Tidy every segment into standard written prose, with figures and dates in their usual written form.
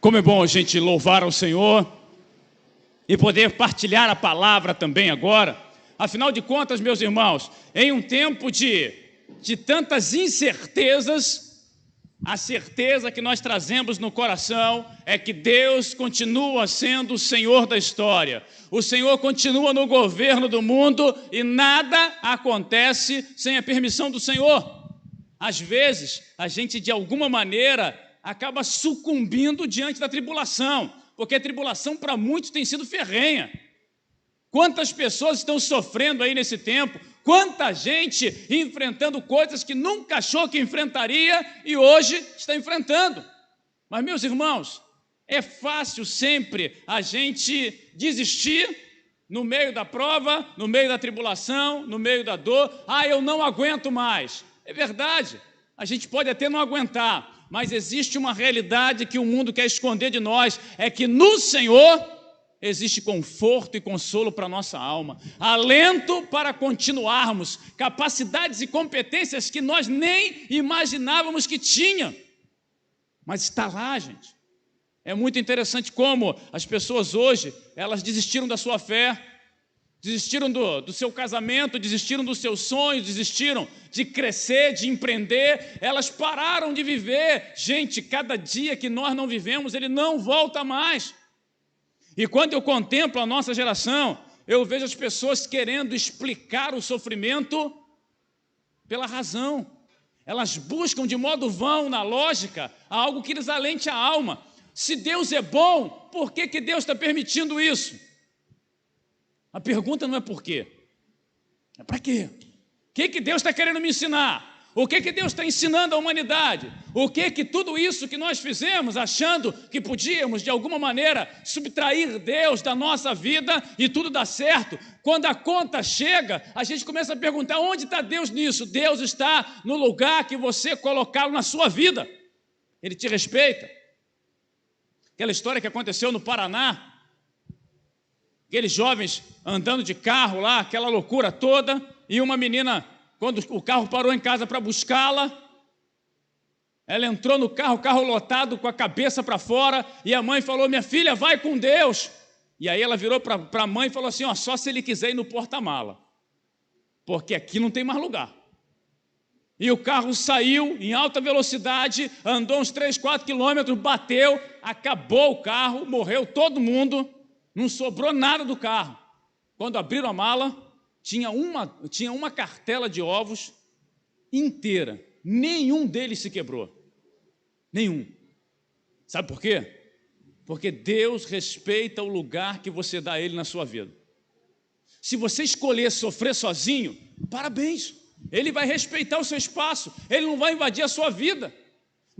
Como é bom a gente louvar ao Senhor e poder partilhar a palavra também agora. Afinal de contas, meus irmãos, em um tempo de tantas incertezas, a certeza que nós trazemos no coração é que Deus continua sendo o Senhor da história. O Senhor continua no governo do mundo e nada acontece sem a permissão do Senhor. Às vezes, a gente de alguma maneira acaba sucumbindo diante da tribulação, porque a tribulação para muitos tem sido ferrenha. Quantas pessoas estão sofrendo aí nesse tempo, quanta gente enfrentando coisas que nunca achou que enfrentaria e hoje está enfrentando. Mas, meus irmãos, é fácil sempre a gente desistir no meio da prova, no meio da tribulação, no meio da dor. Eu não aguento mais. É verdade, a gente pode até não aguentar, mas existe uma realidade que o mundo quer esconder de nós, é que no Senhor existe conforto e consolo para a nossa alma, alento para continuarmos, capacidades e competências que nós nem imaginávamos que tinha, mas está lá, gente. É muito interessante como as pessoas hoje, elas desistiram da sua fé, desistiram do seu casamento, desistiram dos seus sonhos, desistiram de crescer, de empreender, elas pararam de viver. Gente, cada dia que nós não vivemos, ele não volta mais. E quando eu contemplo a nossa geração, eu vejo as pessoas querendo explicar o sofrimento pela razão. Elas buscam de modo vão, na lógica, algo que lhes alente a alma. Se Deus é bom, por que Deus está permitindo isso? A pergunta não é por quê, é para quê? O que Deus está querendo me ensinar? O que Deus está ensinando à humanidade? O que tudo isso que nós fizemos, achando que podíamos, de alguma maneira, subtrair Deus da nossa vida e tudo dá certo, quando a conta chega, a gente começa a perguntar, onde está Deus nisso? Deus está no lugar que você colocá-lo na sua vida. Ele te respeita. Aquela história que aconteceu no Paraná, aqueles jovens andando de carro lá, aquela loucura toda, e uma menina, quando o carro parou em casa para buscá-la, ela entrou no carro, o carro lotado, com a cabeça para fora, e a mãe falou, minha filha, vai com Deus. E aí ela virou para a mãe e falou assim, só se ele quiser ir no porta-mala, porque aqui não tem mais lugar. E o carro saiu em alta velocidade, andou uns 3, 4 quilômetros, bateu, acabou o carro, morreu todo mundo, não sobrou nada do carro. Quando abriram a mala, tinha uma cartela de ovos inteira. Nenhum deles se quebrou. Nenhum. Sabe por quê? Porque Deus respeita o lugar que você dá a Ele na sua vida. Se você escolher sofrer sozinho, parabéns. Ele vai respeitar o seu espaço. Ele não vai invadir a sua vida.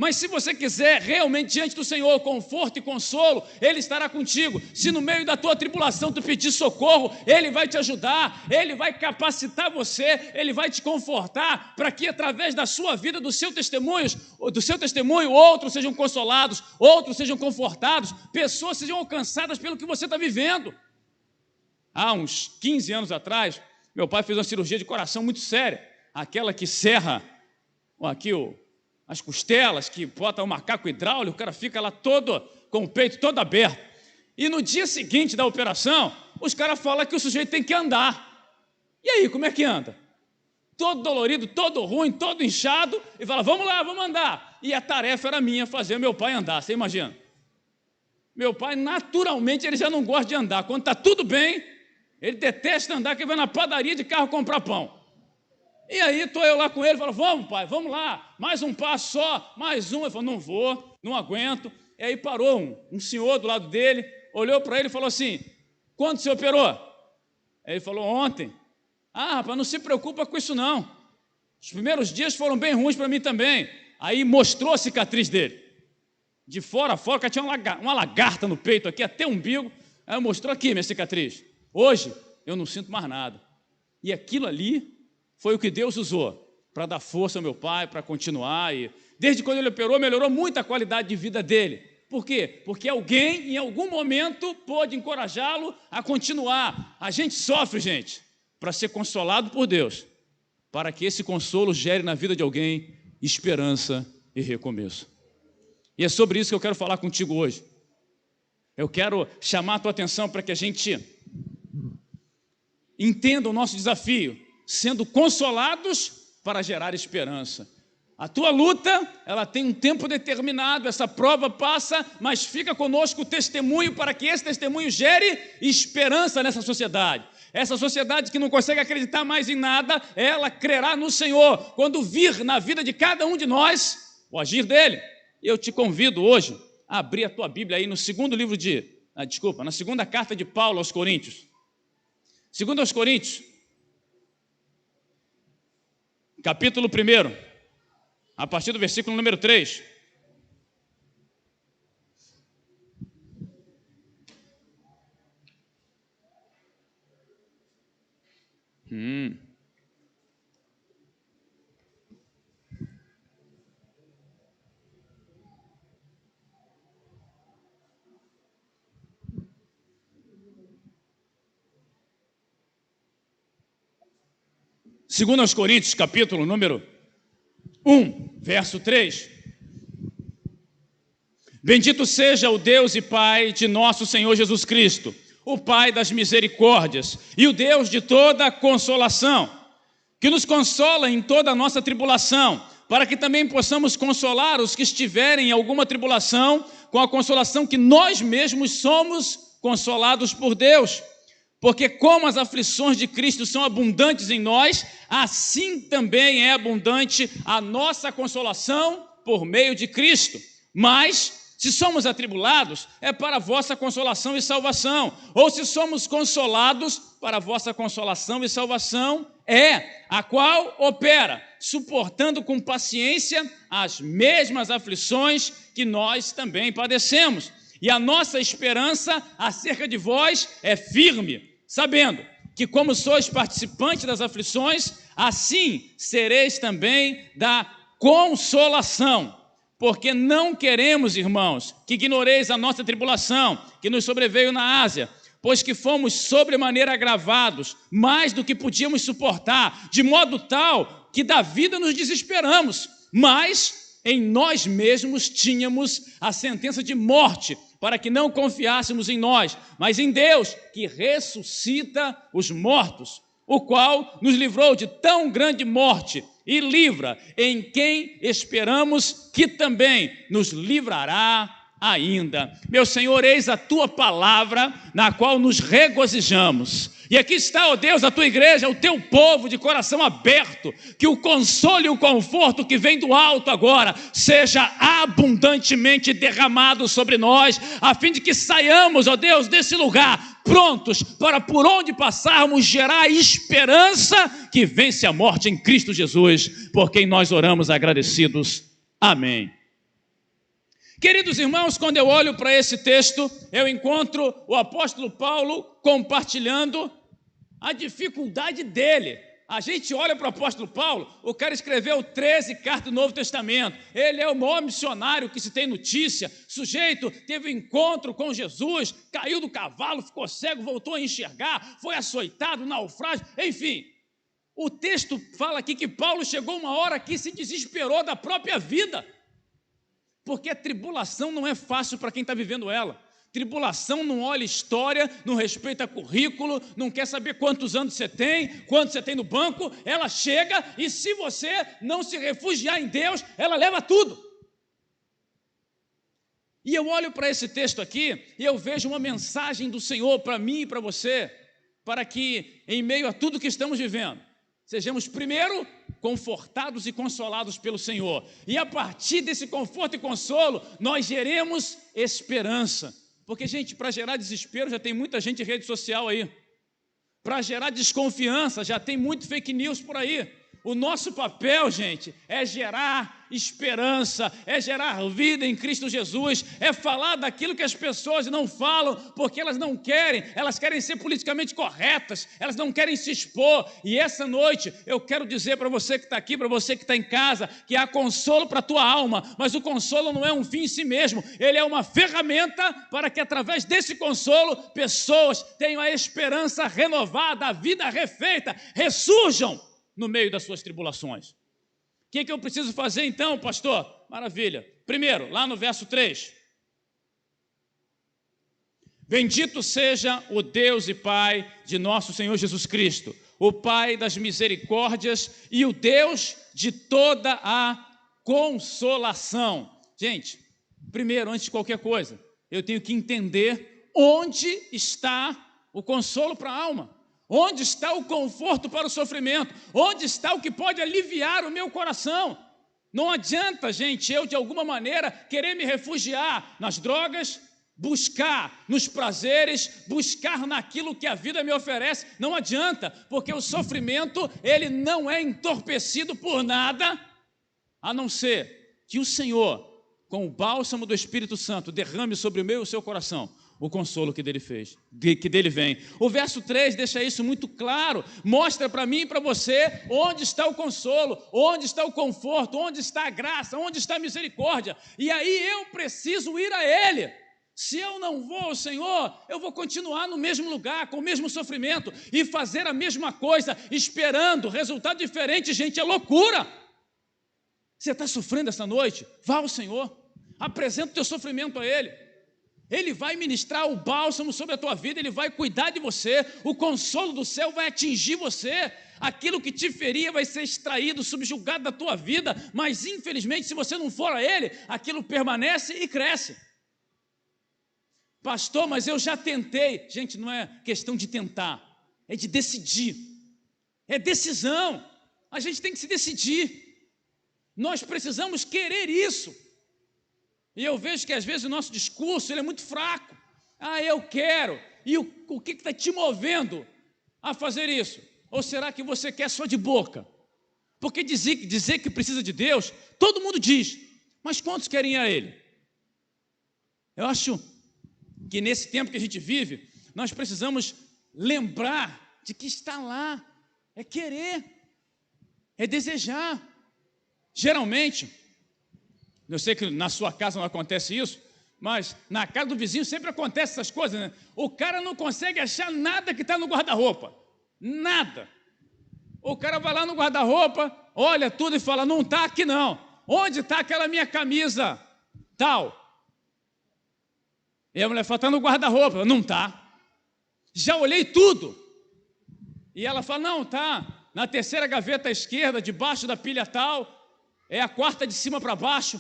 Mas se você quiser realmente diante do Senhor conforto e consolo, Ele estará contigo. Se no meio da tua tribulação tu pedir socorro, Ele vai te ajudar, Ele vai capacitar você, Ele vai te confortar para que através da sua vida, do seu testemunho, outros sejam consolados, outros sejam confortados, pessoas sejam alcançadas pelo que você está vivendo. Há uns 15 anos atrás, meu pai fez uma cirurgia de coração muito séria, aquela que serra aqui as costelas, que bota o macaco hidráulico, o cara fica lá todo, com o peito todo aberto. E no dia seguinte da operação, os caras falam que o sujeito tem que andar. E aí, como é que anda? Todo dolorido, todo ruim, todo inchado, e fala, vamos lá, vamos andar. E a tarefa era minha, fazer meu pai andar, você imagina? Meu pai, naturalmente, ele já não gosta de andar. Quando está tudo bem, ele detesta andar, que vai na padaria de carro comprar pão. E aí estou eu lá com ele, falo, vamos pai, vamos lá, mais um passo só, mais um. Ele falou, não vou, não aguento. E aí parou um senhor do lado dele, olhou para ele e falou assim, quando você operou? Aí ele falou, ontem. Rapaz, não se preocupa com isso não. Os primeiros dias foram bem ruins para mim também. Aí mostrou a cicatriz dele. De fora a fora, tinha uma lagarta no peito aqui, até o umbigo. Aí mostrou aqui minha cicatriz. Hoje, eu não sinto mais nada. E aquilo ali foi o que Deus usou para dar força ao meu pai, para continuar. E desde quando ele operou, melhorou muito a qualidade de vida dele. Por quê? Porque alguém, em algum momento, pôde encorajá-lo a continuar. A gente sofre, gente, para ser consolado por Deus, para que esse consolo gere na vida de alguém esperança e recomeço. E é sobre isso que eu quero falar contigo hoje. eu quero chamar a tua atenção para que a gente entenda o nosso desafio, sendo consolados para gerar esperança. A tua luta, ela tem um tempo determinado, essa prova passa, mas fica conosco o testemunho para que esse testemunho gere esperança nessa sociedade. Essa sociedade que não consegue acreditar mais em nada, ela crerá no Senhor, quando vir na vida de cada um de nós o agir dele. Eu te convido hoje a abrir a tua Bíblia aí no na segunda carta de Paulo aos Coríntios. 2 aos Coríntios, capítulo 1, a partir do versículo número 3. Segundo aos Coríntios, capítulo número 1, verso 3. Bendito seja o Deus e Pai de nosso Senhor Jesus Cristo, o Pai das misericórdias e o Deus de toda consolação, que nos consola em toda a nossa tribulação, para que também possamos consolar os que estiverem em alguma tribulação, com a consolação que nós mesmos somos consolados por Deus. Porque como as aflições de Cristo são abundantes em nós, assim também é abundante a nossa consolação por meio de Cristo. Mas, se somos atribulados, é para a vossa consolação e salvação. Ou se somos consolados, para a vossa consolação e salvação é a qual opera, suportando com paciência as mesmas aflições que nós também padecemos. E a nossa esperança acerca de vós é firme, sabendo que como sois participantes das aflições, assim sereis também da consolação. Porque não queremos, irmãos, que ignoreis a nossa tribulação, que nos sobreveio na Ásia, pois que fomos sobremaneira agravados, mais do que podíamos suportar, de modo tal que da vida nos desesperamos, mas em nós mesmos tínhamos a sentença de morte, para que não confiássemos em nós, mas em Deus, que ressuscita os mortos, o qual nos livrou de tão grande morte e livra, em quem esperamos que também nos livrará ainda. Meu Senhor, eis a tua palavra, na qual nos regozijamos. E aqui está, ó Deus, a tua igreja, o teu povo de coração aberto, que o consolo e o conforto que vem do alto agora seja abundantemente derramado sobre nós, a fim de que saiamos, ó Deus, desse lugar prontos para, por onde passarmos, gerar esperança que vence a morte em Cristo Jesus, por quem nós oramos agradecidos. Amém. Queridos irmãos, quando eu olho para esse texto, eu encontro o apóstolo Paulo compartilhando a dificuldade dele. A gente olha para o apóstolo Paulo, o cara escreveu 13 cartas do Novo Testamento, ele é o maior missionário que se tem notícia, sujeito teve um encontro com Jesus, caiu do cavalo, ficou cego, voltou a enxergar, foi açoitado, naufrágio, enfim. O texto fala aqui que Paulo chegou uma hora que se desesperou da própria vida, porque a tribulação não é fácil para quem está vivendo ela. Tribulação não olha história, não respeita currículo, não quer saber quantos anos você tem, quanto você tem no banco. Ela chega e, se você não se refugiar em Deus, ela leva tudo. E eu olho para esse texto aqui e eu vejo uma mensagem do Senhor para mim e para você, para que, em meio a tudo que estamos vivendo, sejamos primeiro confortados e consolados pelo Senhor. E a partir desse conforto e consolo, nós geremos esperança. Porque, gente, para gerar desespero já tem muita gente em rede social aí. Para gerar desconfiança já tem muito fake news por aí. O nosso papel, gente, é gerar esperança, é gerar vida em Cristo Jesus, é falar daquilo que as pessoas não falam, porque elas não querem, elas querem ser politicamente corretas, elas não querem se expor. E essa noite eu quero dizer para você que está aqui, para você que está em casa, que há consolo para a tua alma, mas o consolo não é um fim em si mesmo, ele é uma ferramenta para que através desse consolo, pessoas tenham a esperança renovada, a vida refeita, ressurjam no meio das suas tribulações. O que eu preciso fazer então, pastor? Maravilha. Primeiro, lá no verso 3. Bendito seja o Deus e Pai de nosso Senhor Jesus Cristo, o Pai das misericórdias e o Deus de toda a consolação. Gente, primeiro, antes de qualquer coisa, eu tenho que entender onde está o consolo para a alma, onde está o conforto para o sofrimento, onde está o que pode aliviar o meu coração. Não adianta, gente, eu de alguma maneira querer me refugiar nas drogas, buscar nos prazeres, buscar naquilo que a vida me oferece. Não adianta, porque o sofrimento, ele não é entorpecido por nada, a não ser que o Senhor, com o bálsamo do Espírito Santo, derrame sobre o meu e o seu coração o consolo que dele que dele vem. O verso 3 deixa isso muito claro, mostra para mim e para você onde está o consolo, onde está o conforto, onde está a graça, onde está a misericórdia, e aí eu preciso ir a Ele. Se eu não vou ao Senhor, eu vou continuar no mesmo lugar, com o mesmo sofrimento, e fazer a mesma coisa, esperando resultado diferente. Gente, é loucura. Você está sofrendo essa noite? Vá ao Senhor, apresenta o teu sofrimento a Ele. Ele vai ministrar o bálsamo sobre a tua vida, Ele vai cuidar de você, o consolo do céu vai atingir você, aquilo que te feria vai ser extraído, subjugado da tua vida, mas infelizmente se você não for a Ele, aquilo permanece e cresce. Pastor, mas eu já tentei. Gente, não é questão de tentar, é de decidir, é decisão, a gente tem que se decidir, nós precisamos querer isso. E eu vejo que às vezes o nosso discurso ele é muito fraco. Eu quero. E o que está te movendo a fazer isso? Ou será que você quer só de boca? Porque dizer que precisa de Deus, todo mundo diz, mas quantos querem ir a Ele? Eu acho que nesse tempo que a gente vive, nós precisamos lembrar de que está lá, é querer, é desejar. Geralmente, eu sei que na sua casa não acontece isso, mas na casa do vizinho sempre acontece essas coisas, né? O cara não consegue achar nada que está no guarda-roupa, nada. O cara vai lá no guarda-roupa, olha tudo e fala, não está aqui não. Onde está aquela minha camisa tal? E a mulher fala, está no guarda-roupa. Não está. Já olhei tudo. E ela fala, não, está na terceira gaveta à esquerda, debaixo da pilha tal, é a quarta de cima para baixo.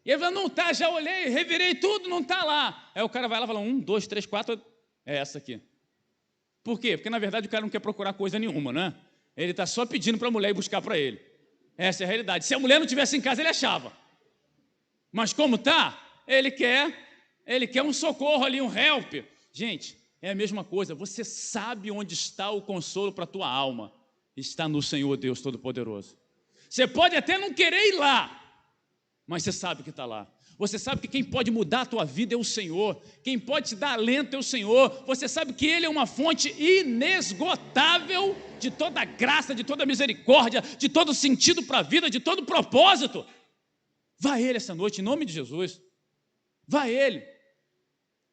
E ele fala, não está, já olhei, revirei tudo, não está lá. Aí o cara vai lá e fala, 1, 2, 3, 4, é essa aqui. Por quê? Porque na verdade o cara não quer procurar coisa nenhuma, né? Ele está só pedindo para a mulher ir buscar para ele. Essa é a realidade. Se a mulher não estivesse em casa, ele achava. Mas como está, ele quer um socorro ali, um help. Gente, é a mesma coisa, você sabe onde está o consolo para a tua alma. Está no Senhor Deus Todo-Poderoso. Você pode até não querer ir lá, mas você sabe que está lá. Você sabe que quem pode mudar a tua vida é o Senhor. Quem pode te dar alento é o Senhor. Você sabe que Ele é uma fonte inesgotável de toda graça, de toda misericórdia, de todo sentido para a vida, de todo propósito. Vá a Ele essa noite, em nome de Jesus. Vá a Ele.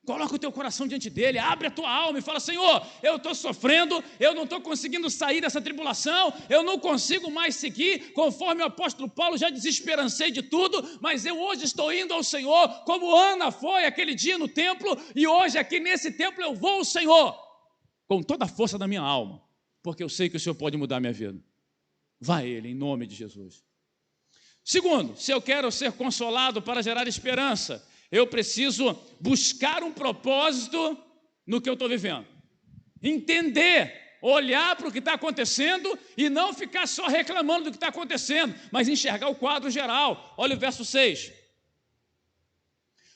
Coloca o teu coração diante dele, abre a tua alma e fala, Senhor, eu estou sofrendo, eu não estou conseguindo sair dessa tribulação, eu não consigo mais seguir, conforme o apóstolo Paulo, já desesperancei de tudo, mas eu hoje estou indo ao Senhor, como Ana foi aquele dia no templo, e hoje aqui nesse templo eu vou ao Senhor, com toda a força da minha alma, porque eu sei que o Senhor pode mudar a minha vida. Vá a Ele, em nome de Jesus. Segundo, se eu quero ser consolado para gerar esperança, eu preciso buscar um propósito no que eu estou vivendo. Entender, olhar para o que está acontecendo e não ficar só reclamando do que está acontecendo, mas enxergar o quadro geral. Olha o verso 6.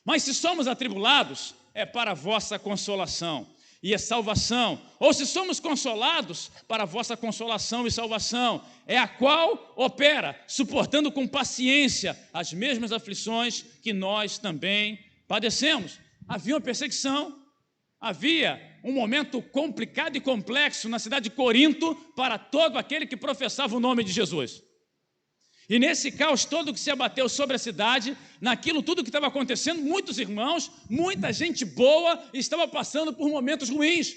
Mas se somos atribulados, é para a vossa consolação e a salvação. Ou se somos consolados, para a vossa consolação e salvação, é a qual opera, suportando com paciência as mesmas aflições que nós também padecemos. Havia uma perseguição, havia um momento complicado e complexo na cidade de Corinto para todo aquele que professava o nome de Jesus. E nesse caos todo que se abateu sobre a cidade, naquilo tudo que estava acontecendo, muitos irmãos, muita gente boa estava passando por momentos ruins.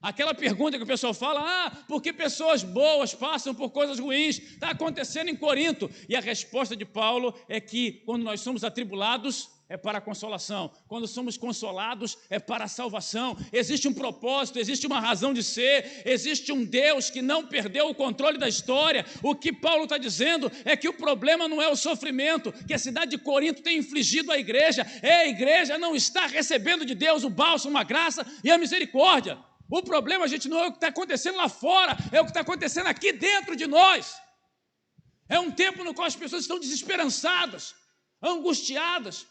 Aquela pergunta que o pessoal fala, por que pessoas boas passam por coisas ruins? Está acontecendo em Corinto. E a resposta de Paulo é que quando nós somos atribulados, é para a consolação. Quando somos consolados, é para a salvação. Existe um propósito, existe uma razão de ser, existe um Deus que não perdeu o controle da história. O que Paulo está dizendo é que o problema não é o sofrimento que a cidade de Corinto tem infligido à igreja. A igreja não está recebendo de Deus o bálsamo, a graça e a misericórdia. O problema, gente, não é o que está acontecendo lá fora, é o que está acontecendo aqui dentro de nós. É um tempo no qual as pessoas estão desesperançadas, angustiadas,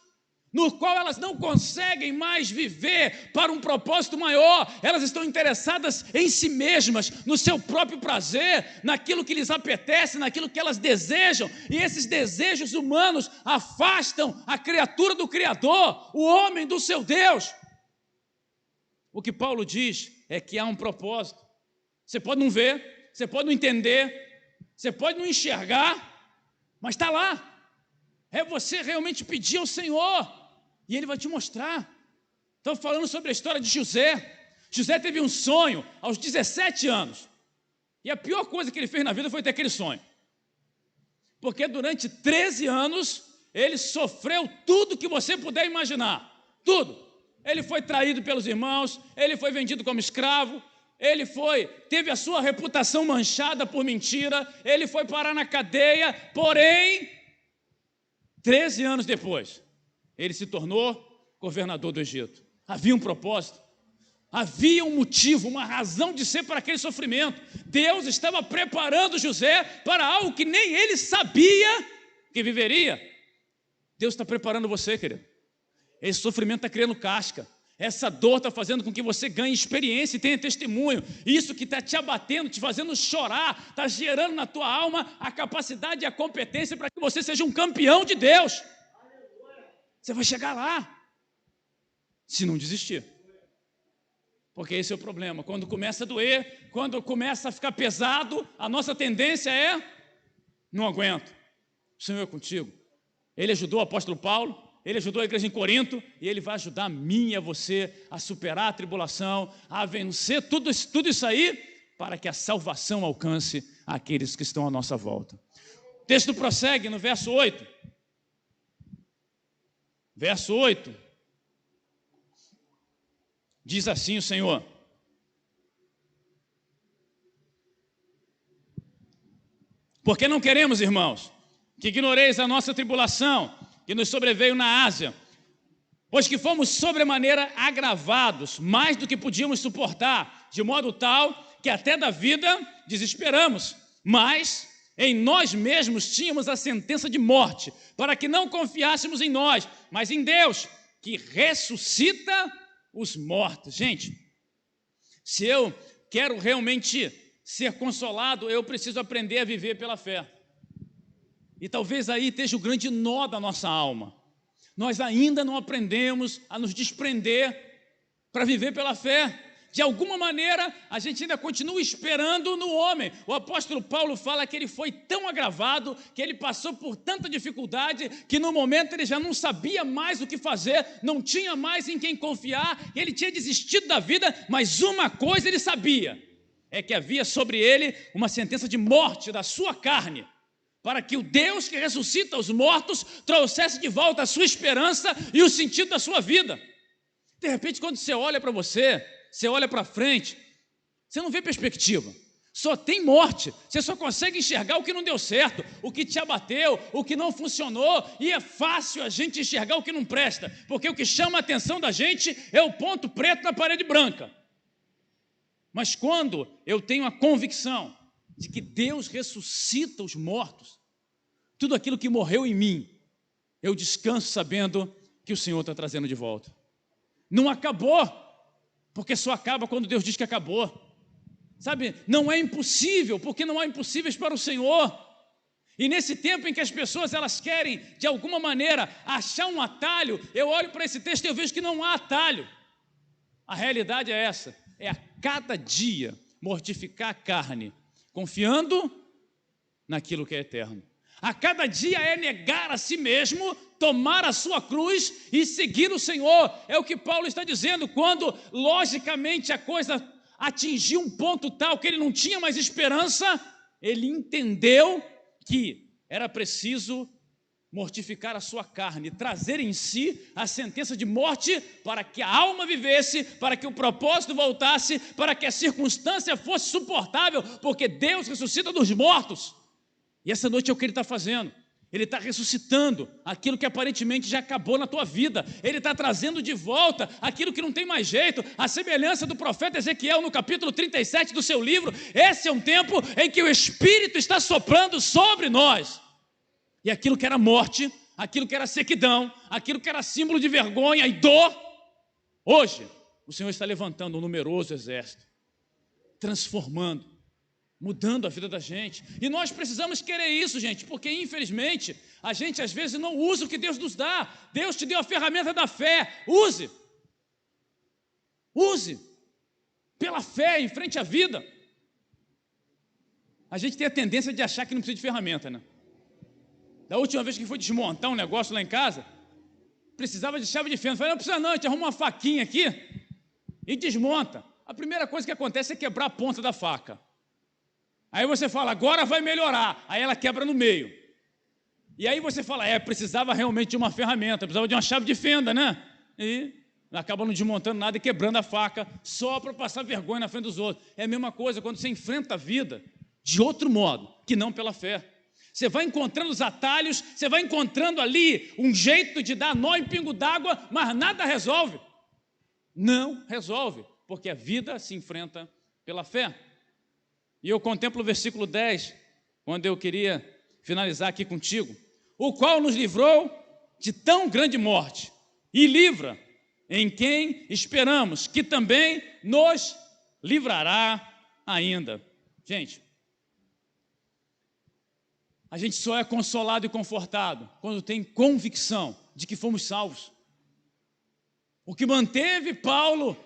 no qual elas não conseguem mais viver para um propósito maior. Elas estão interessadas em si mesmas, no seu próprio prazer, naquilo que lhes apetece, naquilo que elas desejam, e esses desejos humanos afastam a criatura do Criador, o homem do seu Deus. O que Paulo diz é que há um propósito. Você pode não ver, você pode não entender, você pode não enxergar, mas está lá. É você realmente pedir ao Senhor e Ele vai te mostrar. Estou falando sobre a história de José. José teve um sonho aos 17 anos. E a pior coisa que ele fez na vida foi ter aquele sonho. Porque durante 13 anos ele sofreu tudo que você puder imaginar. Tudo. Ele foi traído pelos irmãos, ele foi vendido como escravo, teve a sua reputação manchada por mentira, ele foi parar na cadeia, porém, 13 anos depois, ele se tornou governador do Egito. Havia um propósito, havia um motivo, uma razão de ser para aquele sofrimento. Deus estava preparando José para algo que nem ele sabia que viveria. Deus está preparando você, querido. Esse sofrimento está criando casca. Essa dor está fazendo com que você ganhe experiência e tenha testemunho. Isso que está te abatendo, te fazendo chorar, está gerando na tua alma a capacidade e a competência para que você seja um campeão de Deus. Você vai chegar lá, se não desistir. Porque esse é o problema. Quando começa a doer, quando começa a ficar pesado, a nossa tendência é: não aguento. O Senhor é contigo. Ele ajudou o apóstolo Paulo, ele ajudou a igreja em Corinto, e ele vai ajudar a mim e a você a superar a tribulação, a vencer tudo isso aí, para que a salvação alcance aqueles que estão à nossa volta. O texto prossegue no verso 8. Verso 8. Diz assim o Senhor: porque não queremos, irmãos, que ignoreis a nossa tribulação que nos sobreveio na Ásia, pois que fomos sobremaneira agravados, mais do que podíamos suportar, de modo tal que até da vida desesperamos, mas em nós mesmos tínhamos a sentença de morte, para que não confiássemos em nós, mas em Deus, que ressuscita os mortos. Gente, se eu quero realmente ser consolado, eu preciso aprender a viver pela fé. E talvez aí esteja o grande nó da nossa alma. Nós ainda não aprendemos a nos desprender para viver pela fé. De alguma maneira, a gente ainda continua esperando no homem. O apóstolo Paulo fala que ele foi tão agravado, que ele passou por tanta dificuldade, que no momento ele já não sabia mais o que fazer, não tinha mais em quem confiar, ele tinha desistido da vida, mas uma coisa ele sabia, é que havia sobre ele uma sentença de morte da sua carne, para que o Deus que ressuscita os mortos trouxesse de volta a sua esperança e o sentido da sua vida. De repente, quando você olha para você olha para frente, você não vê perspectiva, só tem morte, você só consegue enxergar o que não deu certo, o que te abateu, o que não funcionou, e é fácil a gente enxergar o que não presta, porque o que chama a atenção da gente é o ponto preto na parede branca. Mas quando eu tenho a convicção de que Deus ressuscita os mortos, tudo aquilo que morreu em mim, eu descanso sabendo que o Senhor está trazendo de volta. Não acabou, porque só acaba quando Deus diz que acabou. Sabe, não é impossível, porque não há impossíveis para o Senhor. E nesse tempo em que as pessoas elas querem, de alguma maneira, achar um atalho, eu olho para esse texto e eu vejo que não há atalho. A realidade é essa, é a cada dia mortificar a carne, confiando naquilo que é eterno. A cada dia é negar a si mesmo, tomar a sua cruz e seguir o Senhor. É o que Paulo está dizendo, quando logicamente a coisa atingiu um ponto tal que ele não tinha mais esperança, ele entendeu que era preciso mortificar a sua carne, trazer em si a sentença de morte para que a alma vivesse, para que o propósito voltasse, para que a circunstância fosse suportável, porque Deus ressuscita dos mortos. E essa noite é o que Ele está fazendo. Ele está ressuscitando aquilo que aparentemente já acabou na tua vida. Ele está trazendo de volta aquilo que não tem mais jeito. A semelhança do profeta Ezequiel no capítulo 37 do seu livro. Esse é um tempo em que o Espírito está soprando sobre nós. E aquilo que era morte, aquilo que era sequidão, aquilo que era símbolo de vergonha e dor, hoje o Senhor está levantando um numeroso exército, transformando, mudando a vida da gente. E nós precisamos querer isso, gente, porque infelizmente a gente às vezes não usa o que Deus nos dá. Deus te deu a ferramenta da fé, use pela fé em frente à vida. A gente tem a tendência de achar que não precisa de ferramenta, né? Da última vez que foi desmontar um negócio lá em casa, precisava de chave de fenda. Falei, não precisa não, a gente arruma uma faquinha aqui e desmonta. A primeira coisa que acontece é quebrar a ponta da faca. Aí você fala, agora vai melhorar. Aí ela quebra no meio. E aí você fala, precisava realmente de uma ferramenta, precisava de uma chave de fenda, né? E acaba não desmontando nada e quebrando a faca só para passar vergonha na frente dos outros. É a mesma coisa quando você enfrenta a vida de outro modo, que não pela fé. Você vai encontrando os atalhos, você vai encontrando ali um jeito de dar nó em pingo d'água, mas nada resolve. Não resolve, porque a vida se enfrenta pela fé. E eu contemplo o versículo 10, quando eu queria finalizar aqui contigo. O qual nos livrou de tão grande morte, e livra em quem esperamos, que também nos livrará ainda. Gente, a gente só é consolado e confortado quando tem convicção de que fomos salvos. O que manteve Paulo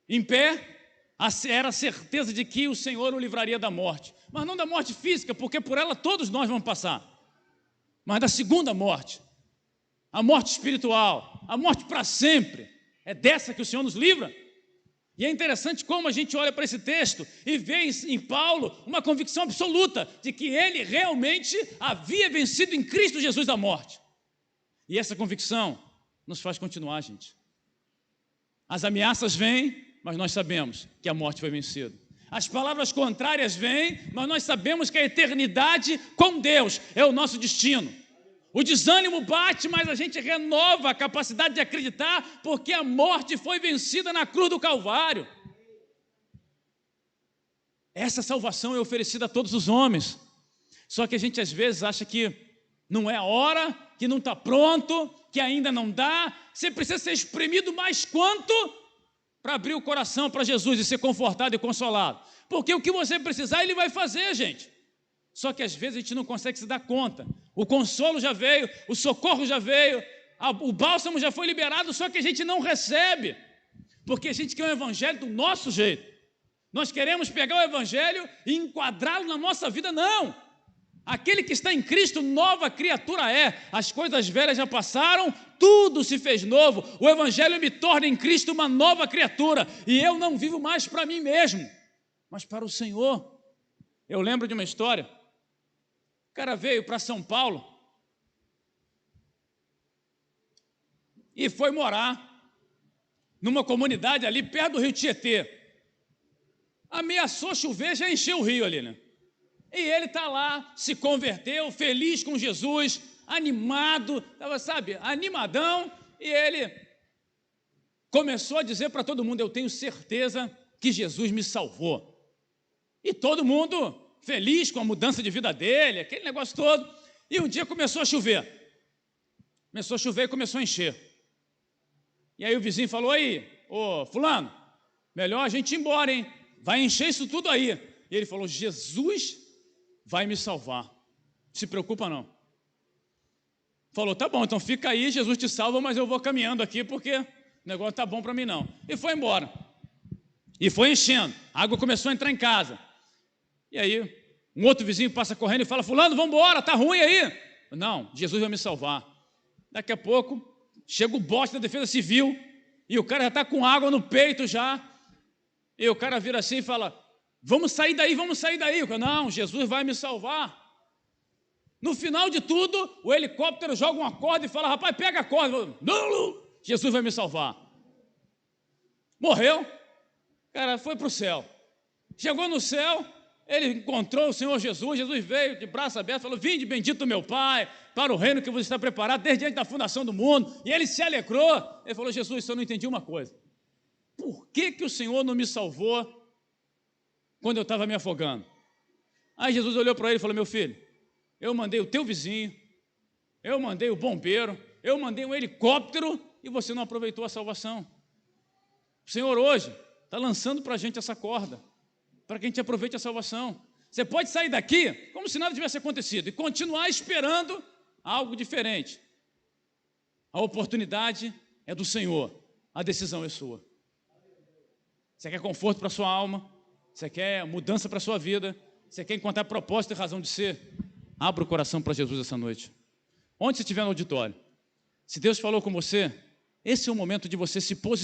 em pé era a certeza de que o Senhor o livraria da morte. Mas não da morte física, porque por ela todos nós vamos passar. Mas da segunda morte, a morte espiritual, a morte para sempre. É dessa que o Senhor nos livra. E é interessante como a gente olha para esse texto e vê em Paulo uma convicção absoluta de que ele realmente havia vencido em Cristo Jesus a morte. E essa convicção nos faz continuar, gente. As ameaças vêm, mas nós sabemos que a morte foi vencida. As palavras contrárias vêm, mas nós sabemos que a eternidade com Deus é o nosso destino. O desânimo bate, mas a gente renova a capacidade de acreditar, porque a morte foi vencida na cruz do Calvário. Essa salvação é oferecida a todos os homens. Só que a gente às vezes acha que não é a hora, que não está pronto, que ainda não dá. Você precisa ser espremido mais quanto para abrir o coração para Jesus e ser confortado e consolado. Porque o que você precisar, Ele vai fazer, gente. Só que às vezes a gente não consegue se dar conta. O consolo já veio, o socorro já veio, o bálsamo já foi liberado, só que a gente não recebe, porque a gente quer um evangelho do nosso jeito. Nós queremos pegar o evangelho e enquadrá-lo na nossa vida, não. Aquele que está em Cristo, nova criatura é. As coisas velhas já passaram, tudo se fez novo. O evangelho me torna em Cristo uma nova criatura, e eu não vivo mais para mim mesmo, mas para o Senhor. Eu lembro de uma história. O cara veio para São Paulo e foi morar numa comunidade ali perto do rio Tietê. Ameaçou chover, já encheu o rio ali, né? E ele está lá, se converteu, feliz com Jesus, animado, estava, sabe, animadão, e ele começou a dizer para todo mundo, eu tenho certeza que Jesus me salvou. E todo mundo feliz com a mudança de vida dele, aquele negócio todo. E um dia começou a chover. Começou a chover e começou a encher. E aí o vizinho falou, aí, ô fulano, melhor a gente ir embora, hein? Vai encher isso tudo aí. E ele falou, Jesus vai me salvar. Não se preocupa não. Falou, tá bom, então fica aí, Jesus te salva, mas eu vou caminhando aqui porque o negócio tá bom para mim não. E foi embora. E foi enchendo. A água começou a entrar em casa. E aí, um outro vizinho passa correndo e fala, fulano, vamos embora, tá ruim aí. Não, Jesus vai me salvar. Daqui a pouco, chega o bote da Defesa Civil e o cara já está com água no peito já. E o cara vira assim e fala, vamos sair daí, vamos sair daí. Eu falo, não, Jesus vai me salvar. No final de tudo, o helicóptero joga uma corda e fala: rapaz, pega a corda. Não, Jesus vai me salvar. Morreu, cara, foi para o céu. Chegou no céu, ele encontrou o Senhor Jesus. Jesus veio de braço aberto e falou: vinde, bendito meu Pai, para o reino que você está preparado desde antes da fundação do mundo. E ele se alegrou. Ele falou: Jesus, eu não entendi uma coisa. Por que o Senhor não me salvou quando eu estava me afogando? Aí Jesus olhou para ele e falou: meu filho, eu mandei o teu vizinho, eu mandei o bombeiro, eu mandei um helicóptero e você não aproveitou a salvação. O Senhor hoje está lançando para a gente essa corda, para que a gente aproveite a salvação. Você pode sair daqui como se nada tivesse acontecido e continuar esperando algo diferente. A oportunidade é do Senhor, a decisão é sua. Você quer conforto para a sua alma? Você quer mudança para a sua vida? Você quer encontrar propósito e razão de ser? Abra o coração para Jesus essa noite. Onde você estiver no auditório, se Deus falou com você, esse é o momento de você se posicionar.